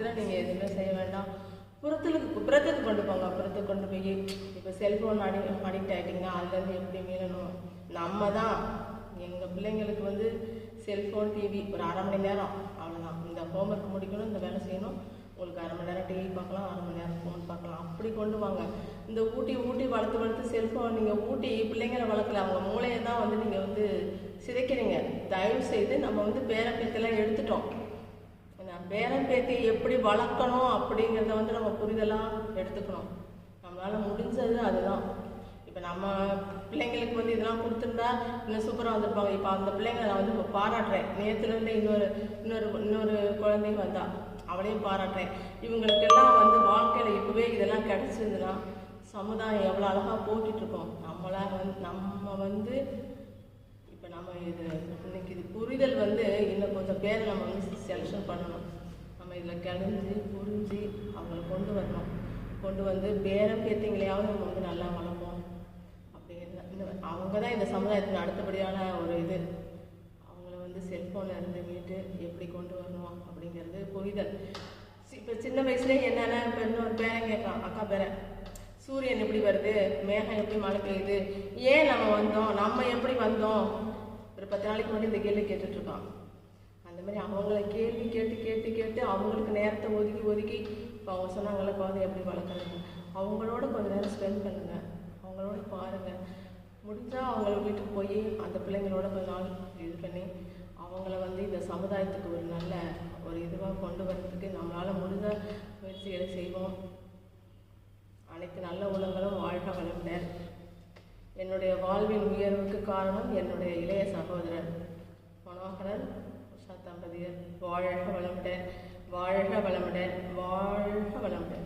விஷயத்தில் நீங்கள் எதுவுமே செய்ய வேண்டாம். புறத்துக்கு கொண்டு போங்க. புறத்துக்கு கொண்டு போய் இப்போ செல்ஃபோன் அடிக்ட் ஆகிட்டிங்கன்னா அதுலேருந்து எப்படி மீளணும்? நம்ம தான் எங்கள் பிள்ளைங்களுக்கு வந்து செல்ஃபோன் டிவி ஒரு அரை மணி நேரம் அவ்வளோதான். இந்த ஹோம்ஒர்க் முடிக்கணும், இந்த வேலை செய்யணும், உங்களுக்கு அரை மணி நேரம் டிவி பார்க்கலாம், அரை மணி நேரம் ஃபோன் பார்க்கலாம், அப்படி கொண்டு வாங்க. இந்த ஊட்டி வளர்த்து செல்ஃபோன் நீங்கள் ஊட்டி பிள்ளைங்களை வளர்க்கல, அவங்க மூளையை தான் வந்து நீங்கள் வந்து சிதைக்கிறீங்க. தயவு செய்து நம்ம வந்து பேரம்பேத்திலாம் எடுத்துட்டோம். பேரன் பேத்தி எப்படி வளர்க்கணும் அப்படிங்கிறத வந்து நம்ம புரிதலாக எடுத்துக்கணும். நம்மளால் முடிஞ்சது அதுதான். இப்போ நம்ம பிள்ளைங்களுக்கு வந்து இதெல்லாம் கொடுத்துருந்தா இன்னும் சூப்பராக வந்திருப்பாங்க. இப்போ அந்த பிள்ளைங்களை நான் வந்து இப்போ பாராட்டுறேன். நேற்றுலேருந்து இன்னொரு குழந்தையும் வந்தா, அவளையும் பாராட்டுறேன். இவங்களுக்கெல்லாம் வந்து வாழ்க்கையில் இப்போவே இதெல்லாம் கிடச்சிருந்துன்னா சமுதாயம் எவ்வளோ அழகாக போட்டிகிட்ருக்கோம். நம்ம வந்து இப்போ நம்ம இன்னைக்கு இது புரிதல் வந்து இன்னும் கொஞ்சம் பேரை நம்ம வந்து செலெக்ஷன் பண்ணணும். நம்ம இதில் கிளஞ்சி புரிஞ்சு அவங்கள கொண்டு வந்து பேரம்பேத்திங்களையாவது நம்ம வந்து நல்லா வளர்ப்போம் அப்படிங்கிறது. அவங்க தான் இந்த சமுதாயத்தின் அடுத்தபடியான ஒரு இது. அவங்கள வந்து செல்ஃபோனில் இருந்து மீட்டு எப்படி கொண்டு வரணும் அப்படிங்கிறது புரிதல். இப்போ சின்ன வயசுலேயே என்னென்ன இப்போ இன்னொரு பேரன் கேட்கலாம், அக்கா பேரன், சூரியன் எப்படி வருது, மேகம் எப்படி மழை பெய்யுது, ஏன் நம்ம எப்படி வந்தோம், ஒரு 10 நாளைக்கு முன்னாடி இந்த கேள்வி கேட்டுட்ருக்கான். அந்த மாதிரி அவங்கள கேள்வி கேட்டு அவங்களுக்கு நேரத்தை ஒதுக்கி இப்போ அவங்க சொன்னாங்கள குழந்தை எப்படி வளர்க்குறது, அவங்களோட கொஞ்சம் நேரம் ஸ்பெண்ட் பண்ணுங்கள், அவங்களோட பாருங்கள். முடிஞ்சால் அவங்கள வீட்டுக்கு போய் அந்த பிள்ளைங்களோட கொஞ்ச நாள் இது பண்ணி அவங்கள வந்து இந்த சமுதாயத்துக்கு ஒரு நல்ல ஒரு இதுவாக கொண்டு வரதுக்கு நம்மளால் முடிஞ்ச முயற்சிகளை செய்வோம். அனைத்து நல்ல உள்ளங்களும் வாழ்க வளமுடன். என்னுடைய வாழ்வின் உயர்வுக்கு காரணம் என்னுடைய இளைய சகோதரர் மனோகரன் உஷா தம்பதியர். வாழ்க வளமுடன், வாழ்க வளமுடன், வாழ்க வளமுடன்.